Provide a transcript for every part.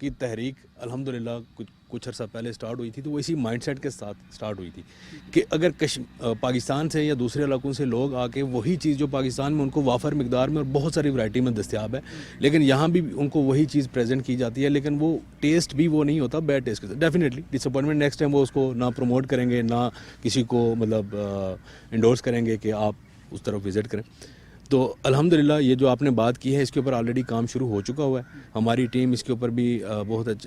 کی تحریک الحمدللہ کچھ عرصہ پہلے سٹارٹ ہوئی تھی، تو وہ اسی مائنڈ سیٹ کے ساتھ سٹارٹ ہوئی تھی کہ اگر پاکستان سے یا دوسرے علاقوں سے لوگ آ کے وہی چیز جو پاکستان میں ان کو وافر مقدار میں اور بہت ساری ورائٹی میں دستیاب ہے، لیکن یہاں بھی ان کو وہی چیز پریزنٹ کی جاتی ہے، لیکن وہ ٹیسٹ بھی وہ نہیں ہوتا، بیڈ ٹیسٹ کے ساتھ ڈیفینیٹلی ڈس اپوائنٹمنٹ نیکسٹ ٹائم وہ اس کو نہ پروموٹ کریں گے، نہ کسی کو مطلب انڈورس کریں گے کہ آپ اس طرف وزٹ کریں. تو الحمدللہ یہ جو آپ نے بات کی ہے اس کے اوپر آلریڈی کام شروع ہو چکا ہوا ہے. ہماری ٹیم اس کے اوپر بھی بہت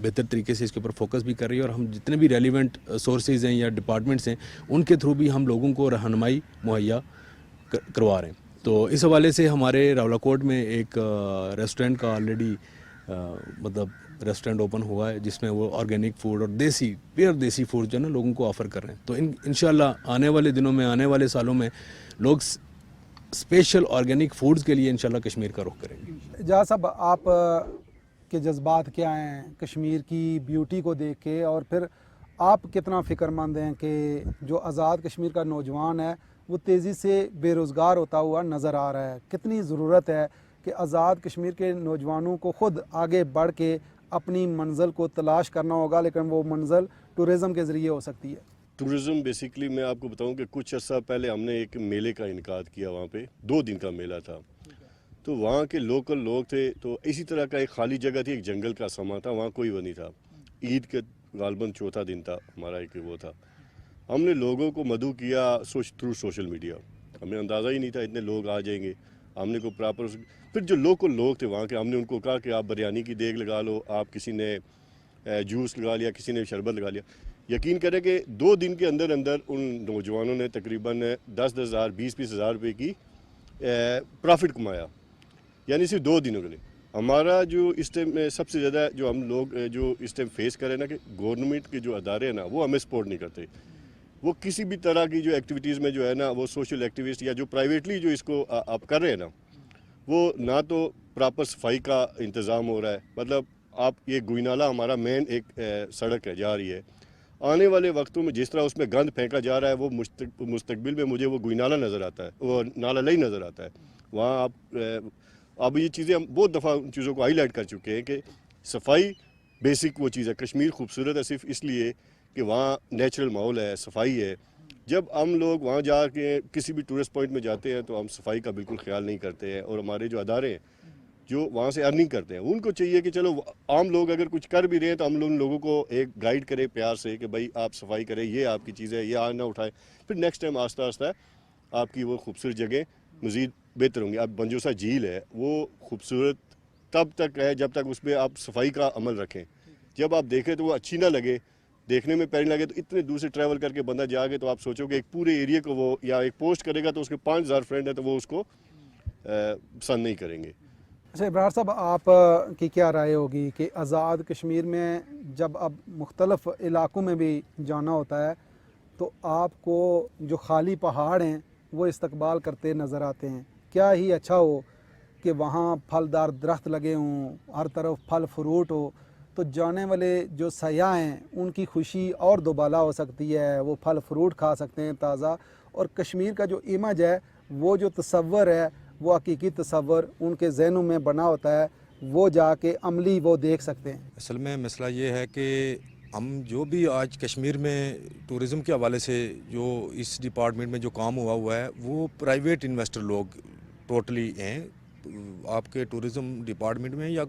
بہتر طریقے سے اس کے اوپر فوکس بھی کر رہی ہے، اور ہم جتنے بھی ریلیونٹ سورسز ہیں یا ڈپارٹمنٹس ہیں ان کے تھرو بھی ہم لوگوں کو رہنمائی مہیا کروا رہے ہیں. تو اس حوالے سے ہمارے راولاکوٹ میں ایک ریسٹورینٹ کا آلریڈی مطلب ریسٹورینٹ اوپن ہوا ہے جس میں وہ آرگینک فوڈ اور دیسی فوڈ جو ہے نا لوگوں کو آفر کر رہے ہیں. تو انشاءاللہ آنے والے دنوں میں، آنے والے سالوں میں لوگ اسپیشل آرگینک فوڈز کے لیے انشاءاللہ کشمیر کا رخ کریں گے. اجاز صاحب، آپ کے جذبات کیا ہیں کشمیر کی بیوٹی کو دیکھ کے، اور پھر آپ کتنا فکر مند ہیں کہ جو آزاد کشمیر کا نوجوان ہے وہ تیزی سے بے روزگار ہوتا ہوا نظر آ رہا ہے؟ کتنی ضرورت ہے کہ آزاد کشمیر کے نوجوانوں کو خود آگے بڑھ کے اپنی منزل کو تلاش کرنا ہوگا، لیکن وہ منزل ٹورزم کے ذریعے ہو سکتی ہے؟ ٹورزم بیسیکلی میں آپ کو بتاؤں کہ کچھ عرصہ پہلے ہم نے ایک میلے کا انعقاد کیا، وہاں پہ 2 دن کا میلہ تھا. تو وہاں کے لوکل لوگ تھے، تو اسی طرح کا ایک خالی جگہ تھی، ایک جنگل کا سما تھا، وہاں کوئی وہ نہیں تھا. عید کے غالباً چوتھا دن تھا ہمارا، ایک وہ تھا. ہم نے لوگوں کو مدعو کیا تھرو سوشل میڈیا. ہمیں اندازہ ہی نہیں تھا اتنے لوگ آ جائیں گے. ہم نے کو پراپر پھر جو لوکل لوگ تھے وہاں کے، ہم نے ان کو کہا کہ آپ بریانی کی دیگ لگا لو، آپ کسی نے جوس لگا لیا، کسی نے شربت لگا لیا. یقین کریں کہ 2 دن کے اندر ان نوجوانوں نے تقریباً 10,000 20,000 روپے کی پرافٹ کمایا، یعنی صرف 2 دنوں کے لیے. ہمارا جو اس ٹائم سب سے زیادہ جو ہم لوگ جو اس ٹائم فیس کریں نا، کہ گورنمنٹ کے جو ادارے ہیں نا وہ ہمیں سپورٹ نہیں کرتے. وہ کسی بھی طرح کی جو ایکٹیویٹیز میں جو ہے نا، وہ سوشل ایکٹیوسٹ یا جو پرائیویٹلی جو اس کو آپ کر رہے ہیں نا، وہ نہ تو پراپر صفائی کا انتظام ہو رہا ہے. مطلب آپ یہ گوئی نالہ ہمارا مین ایک سڑک ہے جا رہی ہے، آنے والے وقتوں میں جس طرح اس میں گند پھینکا جا رہا ہے، وہ مستقبل میں مجھے وہ گوئی نالہ نظر آتا ہے، وہ نالہ لئی نظر آتا ہے. وہاں اب یہ چیزیں ہم بہت دفعہ ان چیزوں کو ہائی لائٹ کر چکے ہیں کہ صفائی بیسک وہ چیز ہے. کشمیر خوبصورت ہے صرف اس لیے کہ وہاں نیچرل ماحول ہے، صفائی ہے. جب ہم لوگ وہاں جا کے کسی بھی ٹورسٹ پوائنٹ میں جاتے ہیں تو ہم صفائی کا بالکل خیال نہیں کرتے ہیں. اور ہمارے جو ادارے ہیں جو وہاں سے ارننگ کرتے ہیں، ان کو چاہیے کہ چلو عام لوگ اگر کچھ کر بھی رہے ہیں تو ہم ان لوگوں کو ایک گائیڈ کریں پیار سے کہ بھائی آپ صفائی کریں، یہ آپ کی چیز ہے، یہ آج نہ اٹھائیں. پھر نیکسٹ ٹائم آہستہ آہستہ آپ کی وہ خوبصورت جگہ مزید بہتر ہوں گی. اب بنجوسا جھیل ہے، وہ خوبصورت تب تک ہے جب تک اس پہ آپ صفائی کا عمل رکھیں. جب آپ دیکھیں تو وہ اچھی نہ لگے، دیکھنے میں پیاری لگے، تو اتنے دور سے ٹریول کر کے بندہ جا کے تو آپ سوچو کہ ایک پورے ایریے کو وہ یا ایک پوسٹ کرے گا تو اس کے 5,000 فرینڈ ہیں تو وہ اس کو پسند نہیں کریں گے. اچھا ابرار صاحب، آپ کی کیا رائے ہوگی کہ آزاد کشمیر میں جب اب مختلف علاقوں میں بھی جانا ہوتا ہے تو آپ کو جو خالی پہاڑ ہیں وہ استقبال کرتے نظر آتے ہیں؟ کیا ہی اچھا ہو کہ وہاں پھلدار درخت لگے ہوں، ہر طرف پھل فروٹ ہو، تو جانے والے جو سیاح ہیں ان کی خوشی اور دوبالا ہو سکتی ہے، وہ پھل فروٹ کھا سکتے ہیں تازہ، اور کشمیر کا جو امیج ہے، وہ جو تصور ہے، وہ حقیقی تصور ان کے ذہنوں میں بنا ہوتا ہے، وہ جا کے عملی وہ دیکھ سکتے ہیں. اصل میں مسئلہ یہ ہے کہ ہم جو بھی آج کشمیر میں ٹورزم کے حوالے سے جو اس ڈپارٹمنٹ میں جو کام ہوا ہے وہ پرائیویٹ انویسٹر لوگ ٹوٹلی ہیں. آپ کے ٹورزم ڈپارٹمنٹ میں یا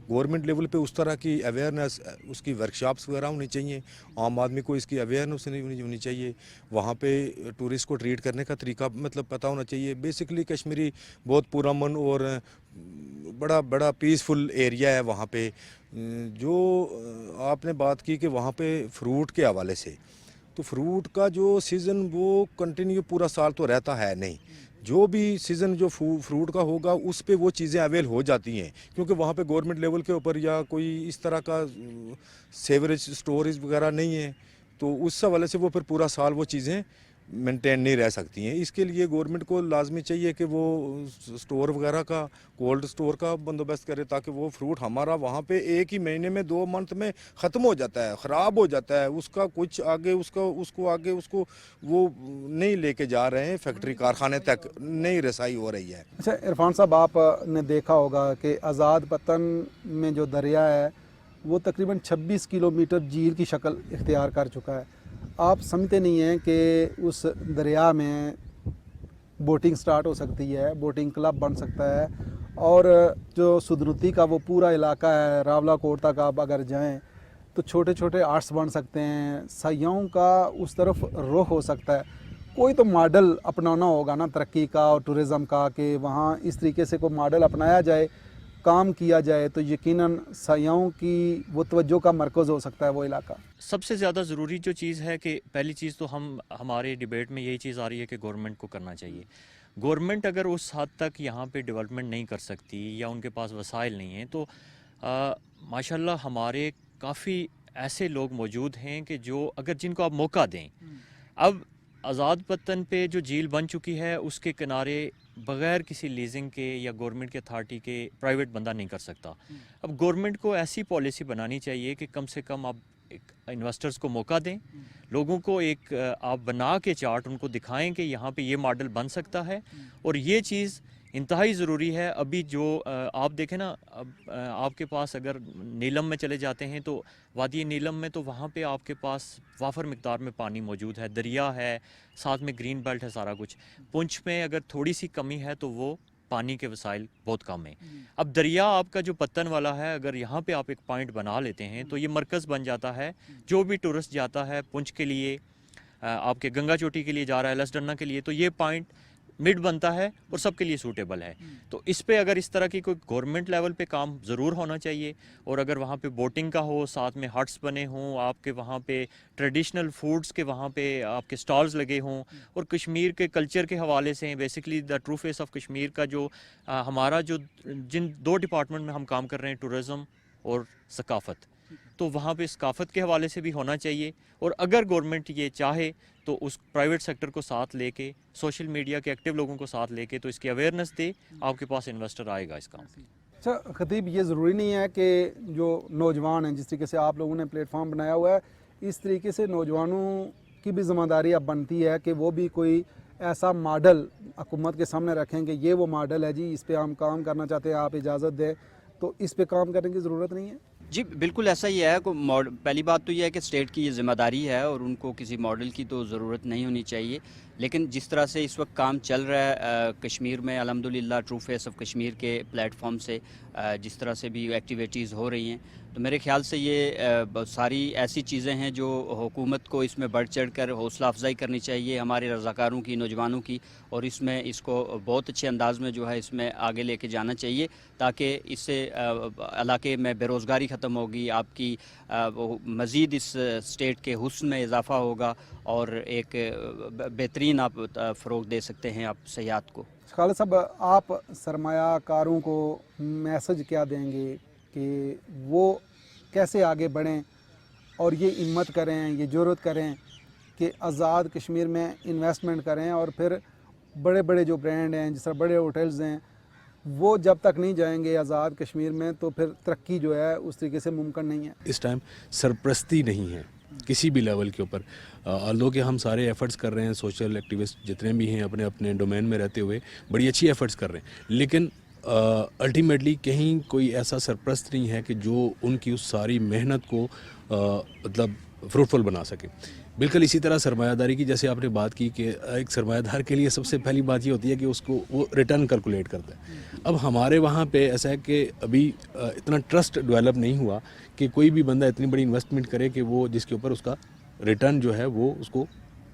گورنمنٹ لیول پہ اس طرح کی اویئرنیس، اس کی ورکشاپس وغیرہ ہونی چاہیے، عام آدمی کو اس کی اویئرنیس ہونی چاہیے، وہاں پہ ٹورسٹ کو ٹریٹ کرنے کا طریقہ مطلب پتہ ہونا چاہیے. بیسکلی کشمیری بہت پرامن اور بڑا پیسفل ایریا ہے وہاں پہ. جو آپ نے بات کی کہ وہاں پہ فروٹ کے حوالے سے، تو فروٹ کا جو سیزن وہ کنٹینیو پورا سال تو رہتا ہے نہیں. جو بھی سیزن جو فروٹ کا ہوگا اس پہ وہ چیزیں اویل ہو جاتی ہیں، کیونکہ وہاں پہ گورنمنٹ لیول کے اوپر یا کوئی اس طرح کا سیوریج سٹوریج وغیرہ نہیں ہے، تو اس حوالے سے وہ پھر پورا سال وہ چیزیں مینٹین نہیں رہ سکتی ہیں. اس کے لیے گورنمنٹ کو لازمی چاہیے کہ وہ سٹور وغیرہ کا، کولڈ سٹور کا بندوبست کرے، تاکہ وہ فروٹ ہمارا وہاں پہ 1 ہی مہینے میں 2 منتھ میں ختم ہو جاتا ہے، خراب ہو جاتا ہے. اس کا کچھ آگے اس کو وہ نہیں لے کے جا رہے ہیں، فیکٹری کارخانے تک نہیں رسائی ہو رہی ہے. اچھا عرفان صاحب، آپ نے دیکھا ہوگا کہ آزاد پتن میں جو دریا ہے وہ تقریباً 26 کلومیٹر جھیل کی شکل اختیار کر چکا ہے. آپ سمجھتے نہیں ہیں کہ اس دریا میں بوٹنگ سٹارٹ ہو سکتی ہے, بوٹنگ کلب بن سکتا ہے, اور جو سدنوتی کا وہ پورا علاقہ ہے راولا کوٹ تک آپ اگر جائیں تو چھوٹے چھوٹے آرٹس بن سکتے ہیں, سیاحوں کا اس طرف رخ ہو سکتا ہے. کوئی تو ماڈل اپنانا ہوگا نا ترقی کا اور ٹورزم کا, کہ وہاں اس طریقے سے کوئی ماڈل اپنایا جائے, کام کیا جائے تو یقیناً سیاحوں کی وہ توجہ کا مرکز ہو سکتا ہے وہ علاقہ. سب سے زیادہ ضروری جو چیز ہے کہ پہلی چیز تو ہمارے ڈیبیٹ میں یہی چیز آ رہی ہے کہ گورنمنٹ کو کرنا چاہیے. گورنمنٹ اگر اس حد تک یہاں پہ ڈیولپمنٹ نہیں کر سکتی یا ان کے پاس وسائل نہیں ہیں تو ماشاءاللہ ہمارے کافی ایسے لوگ موجود ہیں کہ جو اگر جن کو آپ موقع دیں. اب آزاد پتن پہ جو جھیل بن چکی ہے اس کے کنارے بغیر کسی لیزنگ کے یا گورنمنٹ کے اتھارٹی کے پرائیویٹ بندہ نہیں کر سکتا. اب گورنمنٹ کو ایسی پالیسی بنانی چاہیے کہ کم سے کم آپ انویسٹرز کو موقع دیں, لوگوں کو ایک آپ بنا کے چارٹ ان کو دکھائیں کہ یہاں پہ یہ ماڈل بن سکتا ہے. اور یہ چیز انتہائی ضروری ہے. ابھی جو آپ دیکھیں نا, اب آپ کے پاس اگر نیلم میں چلے جاتے ہیں تو وادی نیلم میں تو وہاں پہ آپ کے پاس وافر مقدار میں پانی موجود ہے, دریا ہے, ساتھ میں گرین بیلٹ ہے, سارا کچھ. پنچ میں اگر تھوڑی سی کمی ہے تو وہ پانی کے وسائل بہت کم ہیں. اب دریا آپ کا جو پتن والا ہے, اگر یہاں پہ آپ ایک پوائنٹ بنا لیتے ہیں تو یہ مرکز بن جاتا ہے. جو بھی ٹورسٹ جاتا ہے پنچ کے لیے, آپ کے گنگا چوٹی کے لیے جا رہا ہے, لس ڈنا کے لیے, تو یہ پوائنٹ مڈ بنتا ہے اور سب کے لیے سوٹیبل ہے. تو اس پہ اگر اس طرح کی کوئی گورنمنٹ لیول پہ کام ضرور ہونا چاہیے. اور اگر وہاں پہ بوٹنگ کا ہو, ساتھ میں ہٹس بنے ہوں, آپ کے وہاں پہ ٹریڈیشنل فوڈز کے وہاں پہ آپ کے سٹالز لگے ہوں, اور کشمیر کے کلچر کے حوالے سے basically the true face of Kashmir کا جو ہمارا جو جن دو ڈپارٹمنٹ میں ہم کام کر رہے ہیں, ٹورزم اور ثقافت, تو وہاں پہ ثقافت کے حوالے سے بھی ہونا چاہیے. اور اگر گورنمنٹ یہ چاہے تو اس پرائیویٹ سیکٹر کو ساتھ لے کے, سوشل میڈیا کے ایکٹیو لوگوں کو ساتھ لے کے, تو اس کی اویئرنیس دے, آپ کے پاس انویسٹر آئے گا اس کام. اچھا خطیب, یہ ضروری نہیں ہے کہ جو نوجوان ہیں, جس طریقے سے آپ لوگوں نے پلیٹ فارم بنایا ہوا ہے, اس طریقے سے نوجوانوں کی بھی ذمہ داری اب بنتی ہے کہ وہ بھی کوئی ایسا ماڈل حکومت کے سامنے رکھیں کہ یہ وہ ماڈل ہے جی, اس پہ ہم کام کرنا چاہتے ہیں, آپ اجازت دیں, تو اس پہ کام کرنے کی ضرورت نہیں ہے؟ جی بالکل ایسا ہی ہے. پہلی بات تو یہ ہے کہ اسٹیٹ کی یہ ذمہ داری ہے اور ان کو کسی ماڈل کی تو ضرورت نہیں ہونی چاہیے. لیکن جس طرح سے اس وقت کام چل رہا ہے کشمیر میں, الحمدللہ ٹرو فیس آف کشمیر کے پلیٹ فارم سے جس طرح سے بھی ایکٹیویٹیز ہو رہی ہیں, تو میرے خیال سے یہ ساری ایسی چیزیں ہیں جو حکومت کو اس میں بڑھ چڑھ کر حوصلہ افزائی کرنی چاہیے ہمارے رضاکاروں کی, نوجوانوں کی, اور اس کو بہت اچھے انداز میں جو ہے اس میں آگے لے کے جانا چاہیے, تاکہ اس سے علاقے میں بے روزگاری ختم ہوگی, آپ کی مزید اس اسٹیٹ کے حسن میں اضافہ ہوگا, اور ایک بہترین آپ فروغ دے سکتے ہیں آپ سیاحت کو. خالد صاحب, آپ سرمایہ کاروں کو میسج کیا دیں گے کہ وہ کیسے آگے بڑھیں اور یہ ہمت کریں, یہ جرأت کریں کہ آزاد کشمیر میں انویسٹمنٹ کریں, اور پھر بڑے بڑے جو برانڈ ہیں, جس طرح بڑے ہوٹلز ہیں, وہ جب تک نہیں جائیں گے آزاد کشمیر میں تو پھر ترقی جو ہے اس طریقے سے ممکن نہیں ہے. اس ٹائم سرپرستی نہیں ہے کسی بھی لیول کے اوپر. آلدو کہ ہم سارے ایفرٹس کر رہے ہیں, سوشل ایکٹیوسٹ جتنے بھی ہیں اپنے اپنے ڈومین میں رہتے ہوئے بڑی اچھی ایفرٹس کر رہے ہیں, لیکن الٹیمیٹلی کہیں کوئی ایسا سرپرست نہیں ہے کہ جو ان کی اس ساری محنت کو مطلب فروٹفل بنا سکے. بالکل اسی طرح سرمایہ داری کی جیسے آپ نے بات کی کہ ایک سرمایہ دار کے لیے سب سے پہلی بات یہ ہوتی ہے کہ اس کو وہ ریٹرن کیلکولیٹ کرتا ہے. اب ہمارے وہاں پہ ایسا ہے کہ ابھی اتنا ٹرسٹ ڈیولپ نہیں ہوا کہ کوئی بھی بندہ اتنی بڑی انویسٹمنٹ کرے کہ وہ جس کے اوپر اس کا ریٹرن جو ہے وہ اس کو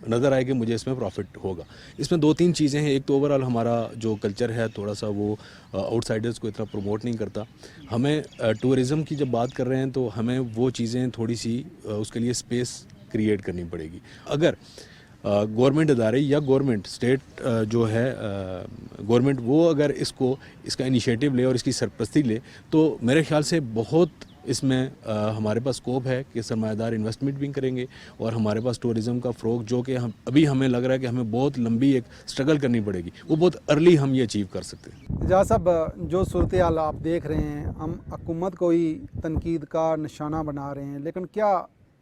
نظر آئے کہ مجھے اس میں پروفٹ ہوگا. اس میں دو تین چیزیں ہیں. ایک تو اوورآل ہمارا جو کلچر ہے تھوڑا سا وہ آؤٹ سائڈرز کو اتنا پروموٹ نہیں کرتا. ہمیں ٹورزم کی جب بات کر رہے ہیں تو ہمیں وہ چیزیں تھوڑی سی اس کے لیے اسپیس کریٹ کرنی پڑے گی. اگر گورنمنٹ ادارے یا گورنمنٹ اسٹیٹ جو ہے گورنمنٹ وہ اگر اس کا انیشیٹو لے اور اس کی سرپرستی لے تو میرے خیال سے بہت اس میں ہمارے پاس اسکوپ ہے کہ سرمایہ دار انویسٹمنٹ بھی کریں گے, اور ہمارے پاس ٹورزم کا فروغ جو کہ ابھی ہمیں لگ رہا ہے کہ ہمیں بہت لمبی ایک اسٹرگل کرنی پڑے گی, وہ بہت ارلی ہم یہ اچیو کر سکتے ہیں. اعجاز صاحب, جو صورتحال آپ دیکھ رہے ہیں, ہم حکومت کو ہی تنقید کا نشانہ بنا رہے ہیں, لیکن کیا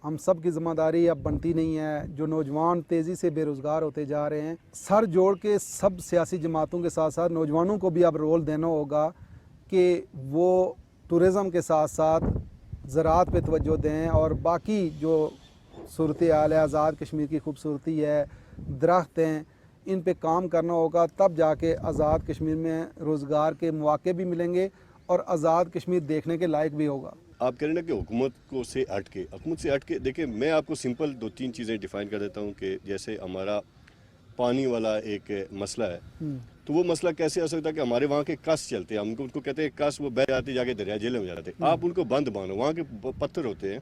ہم سب کی ذمہ داری اب بنتی نہیں ہے؟ جو نوجوان تیزی سے بے روزگار ہوتے جا رہے ہیں, سر جوڑ کے سب سیاسی جماعتوں کے ساتھ ساتھ نوجوانوں کو بھی اب رول دینا ہوگا کہ وہ ٹورزم کے ساتھ ساتھ زراعت پہ توجہ دیں اور باقی جو صورتحال ہے آزاد کشمیر کی خوبصورتی ہے درخت ہیں ان پہ کام کرنا ہوگا تب جا کے آزاد کشمیر میں روزگار کے مواقع بھی ملیں گے اور آزاد کشمیر دیکھنے کے لائق بھی ہوگا. آپ کہہ رہے ہیں نا کہ حکومت سے ہٹ کے دیکھیں میں آپ کو سمپل 2-3 چیزیں ڈیفائن کر دیتا ہوں کہ جیسے ہمارا پانی والا ایک مسئلہ ہے تو وہ مسئلہ کیسے آ سکتا ہے کہ ہمارے وہاں کے کس چلتے ہیں, ہم ان کو کہتے ہیں کس, وہ بہ جاتے جا کے دریا جیلے میں جاتے ہیں. آپ ان کو بند باندھو, وہاں کے پتھر ہوتے ہیں,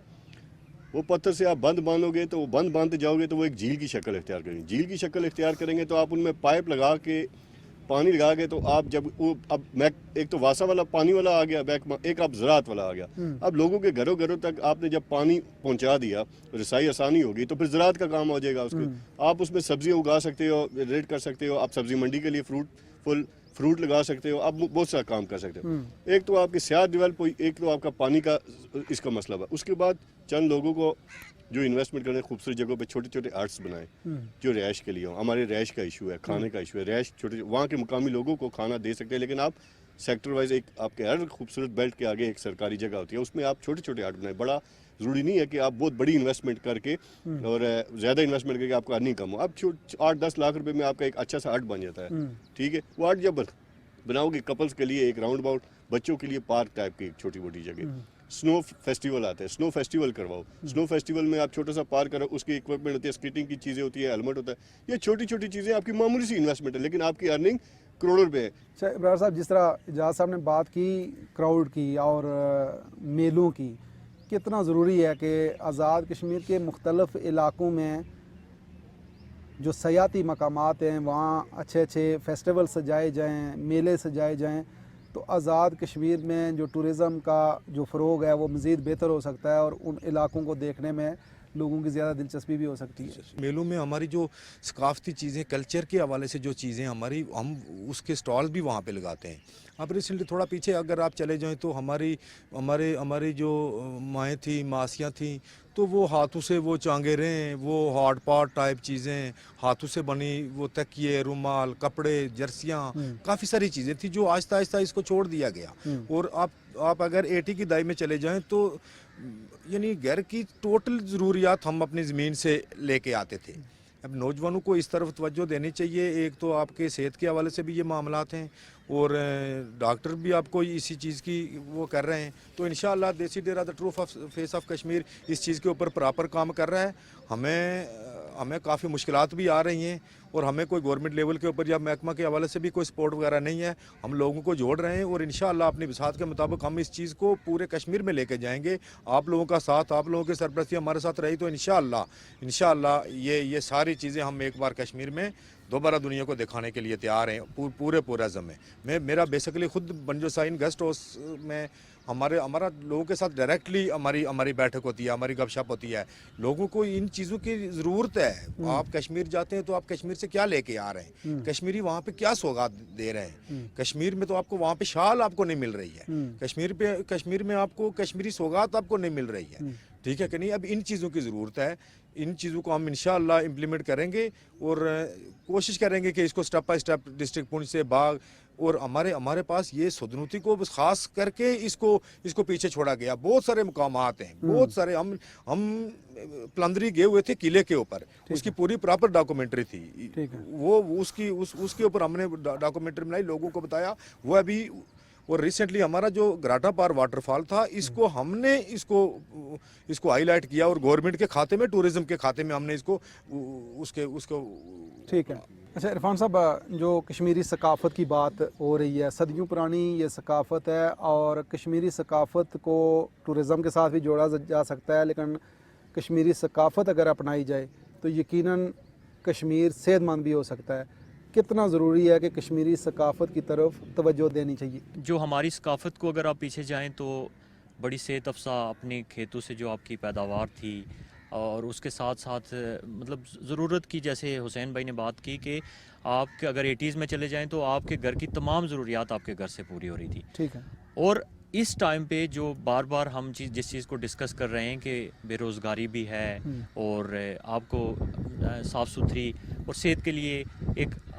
وہ پتھر سے آپ بند باندھو گے تو وہ بند باندھتے جاؤ گے تو وہ ایک جھیل کی شکل اختیار کریں گے. جھیل کی شکل اختیار کریں گے تو آپ ان میں پائپ لگا کے پانی لگا کے تو آپ جب وہ اب ایک تو واسا والا پانی والا آ گیا, ایک آپ زراعت والا آ گیا. اب لوگوں کے گھروں تک آپ نے جب پانی پہنچا دیا, رسائی آسانی ہوگی تو پھر زراعت کا کام ہو جائے گا. اس کے آپ اس میں سبزیاں اگا سکتے ہو, ریٹ کر سکتے ہو, آپ سبزی منڈی کے لیے فروٹ لگا سکتے ہو, آپ بہت سارا کام کر سکتے ہو. ایک تو آپ کی سیاحت ڈیولپ ہوئی, ایک تو آپ کا پانی کا اس کا مسئلہ ہوا. اس کے بعد چند لوگوں کو جو انویسٹمنٹ کریں خوبصورت جگہوں پہ چھوٹے چھوٹے آرٹس بنائیں جو رہائش کے لیے ہوں. ہمارے رہائش کا ایشو ہے, کھانے کا ایشو ہے, رہائش چھوٹے وہاں کے مقامی لوگوں کو کھانا دے سکتے ہیں, لیکن آپ سیکٹر وائز ایک آپ کے ہر خوبصورت بیلٹ کے آگے ایک سرکاری جگہ ہوتی ہے, اس میں آپ چھوٹے چھوٹے آرٹ بنائیں. بڑا ضروری نہیں ہے کہ آپ بہت بڑی انویسٹمنٹ کر کے اور زیادہ انویسٹمنٹ کر کے آپ کا ارننگ کم ہو. اب 8-10 لاکھ روپے میں آپ کا ایک اچھا سا آرٹ بن جاتا ہے. ٹھیک ہے, وہ آرٹ جب بناؤ گے کپلز کے لیے ایک راؤنڈ اباؤٹ, بچوں کے لیے پارک ٹائپ کی ایک چھوٹی موٹی جگہ. سنو فیسٹیول آتا ہے, سنو فیسٹیول کرواؤ. سنو فیسٹیول میں آپ چھوٹا سا پارک کرو, اس کی اکوپمنٹ ہوتی ہے, اسکیٹنگ کی چیزیں ہوتی ہے, ہیلمٹ ہوتا ہے. یہ چھوٹی چھوٹی چیزیں آپ کی معمولی سی انویسٹمنٹ ہے لیکن آپ کی ارننگ کروڑوں روپے ہے. اچھا ابرار صاحب, جس طرح اجاز صاحب نے بات کی کراؤڈ کی اور میلوں کی, کتنا ضروری ہے کہ آزاد کشمیر کے مختلف علاقوں میں جو سیاحتی مقامات ہیں وہاں اچھے اچھے فیسٹیول سجائے جائیں, میلے سجائے جائیں, تو آزاد کشمیر میں جو ٹورزم کا جو فروغ ہے وہ مزید بہتر ہو سکتا ہے اور ان علاقوں کو دیکھنے میں لوگوں کی زیادہ دلچسپی بھی ہو سکتی ہے. میلوں میں ہماری جو ثقافتی چیزیں, کلچر کے حوالے سے جو چیزیں ہماری, ہم اس کے سٹال بھی وہاں پہ لگاتے ہیں. اب ریسنٹلی تھوڑا پیچھے اگر آپ چلے جائیں تو ہماری جو مائیں تھیں, ماسیاں تھیں, تو وہ ہاتھوں سے وہ چانگیریں, وہ ہاٹ پاٹ ٹائپ چیزیں, ہاتھوں سے بنی وہ تکیے, رومال, کپڑے, جرسیاں, کافی ساری چیزیں تھیں جو آہستہ آہستہ اس کو چھوڑ دیا گیا. اور آپ اگر 80 کی دہائی میں چلے جائیں تو یعنی گھر کی ٹوٹل ضروریات ہم اپنی زمین سے لے کے آتے تھے. اب نوجوانوں کو اس طرف توجہ دینی چاہیے. ایک تو آپ کے صحت کے حوالے سے بھی یہ معاملات ہیں اور ڈاکٹر بھی آپ کو اسی چیز کی وہ کر رہے ہیں. تو انشاءاللہ دیسی ڈیرا دا ٹرو فیس آف کشمیر اس چیز کے اوپر پراپر کام کر رہا ہے. ہمیں کافی مشکلات بھی آ رہی ہیں اور ہمیں کوئی گورنمنٹ لیول کے اوپر یا محکمہ کے حوالے سے بھی کوئی سپورٹ وغیرہ نہیں ہے. ہم لوگوں کو جوڑ رہے ہیں اور انشاءاللہ اپنی بساط کے مطابق ہم اس چیز کو پورے کشمیر میں لے کے جائیں گے. آپ لوگوں کا ساتھ, آپ لوگوں کی سرپرستی ہمارے ساتھ رہی تو انشاءاللہ یہ ساری چیزیں ہم ایک بار کشمیر میں دوبارہ دنیا کو دکھانے کے لیے تیار ہیں پورے عزم میں. میرا بیسیکلی خود بنجو سائن گیسٹ ہاؤس میں ہمارا لوگوں کے ساتھ ڈائریکٹلی ہماری بیٹھک ہوتی ہے, ہماری گپ شپ ہوتی ہے. لوگوں کو ان چیزوں کی ضرورت ہے. آپ کشمیر جاتے ہیں تو آپ کشمیر سے کیا لے کے آ رہے ہیں, کشمیری وہاں پہ کیا سوگات دے رہے ہیں. کشمیر میں تو آپ کو وہاں پہ شال آپ کو نہیں مل رہی ہے, کشمیر میں آپ کو کشمیری سوگات آپ کو نہیں مل رہی ہے. ٹھیک ہے کہ نہیں. اب ان چیزوں کی ضرورت ہے, ان چیزوں کو ہم انشاءاللہ امپلیمنٹ کریں گے اور کوشش کریں گے کہ اس کو سٹیپ بائی سٹیپ ڈسٹرکٹ پونچھ سے باغ اور ہمارے پاس یہ سدنوتی کو خاص کر کے اس کو پیچھے چھوڑا گیا. بہت سارے مقامات ہیں, بہت سارے. ہم پلندری گئے ہوئے تھے قلعے کے اوپر, اس کی پوری پراپر ڈاکومنٹری تھی. وہ اس کے اوپر ہم نے ڈاکومنٹری بنائی, لوگوں کو بتایا. وہ ابھی اور ریسنٹلی ہمارا جو گراٹا پار واٹر فال تھا, اس کو ہم نے اس کو ہائی لائٹ کیا اور گورنمنٹ کے کھاتے میں, ٹورزم کے کھاتے میں ہم نے اس کو ٹھیک ہے. اچھا عرفان صاحب, جو کشمیری ثقافت کی بات ہو رہی ہے, صدیوں پرانی یہ ثقافت ہے اور کشمیری ثقافت کو ٹورزم کے ساتھ بھی جوڑا جا سکتا ہے, لیکن کشمیری ثقافت اگر اپنائی جائے تو یقیناً کشمیر صحت مند بھی ہو سکتا ہے. کتنا ضروری ہے کہ کشمیری ثقافت کی طرف توجہ دینی چاہیے؟ جو ہماری ثقافت کو اگر آپ پیچھے جائیں تو بڑی صحت افزا اپنے کھیتوں سے جو آپ کی پیداوار تھی اور اس کے ساتھ ساتھ مطلب ضرورت کی, جیسے حسین بھائی نے بات کی کہ آپ کے اگر 80s میں چلے جائیں تو آپ کے گھر کی تمام ضروریات آپ کے گھر سے پوری ہو رہی تھی. ٹھیک ہے. اور اس ٹائم پہ جو بار بار ہم جس چیز کو ڈسکس کر رہے ہیں کہ بے روزگاری بھی ہے اور آپ کو صاف ستھری اور صحت کے لیے ایک